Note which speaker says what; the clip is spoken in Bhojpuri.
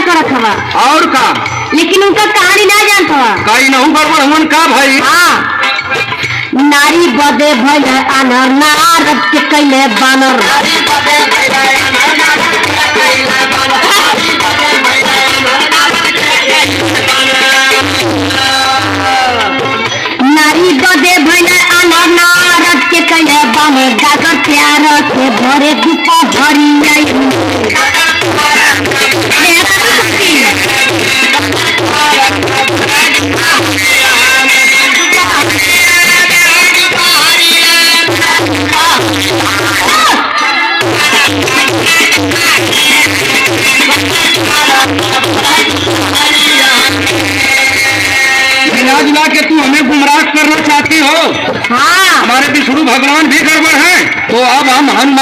Speaker 1: करत हवा
Speaker 2: और का
Speaker 1: लेकिन उनका कहानी ना जानत हवा
Speaker 2: कहीं नहीं गड़बड़ हमन का भाई।
Speaker 1: हाँ नारी बदे भइल अनर नारद के कैले बानर नारी बदे भइल अनर नारद के कैले बानर जागर प्यार के भरे दुपहरी आई
Speaker 2: मिला जुला के तू हमें गुमराह करना चाहती हो।
Speaker 1: हाँ
Speaker 2: हमारे विष्णु भगवान भी गड़बड़ है तो अब हम हनुमान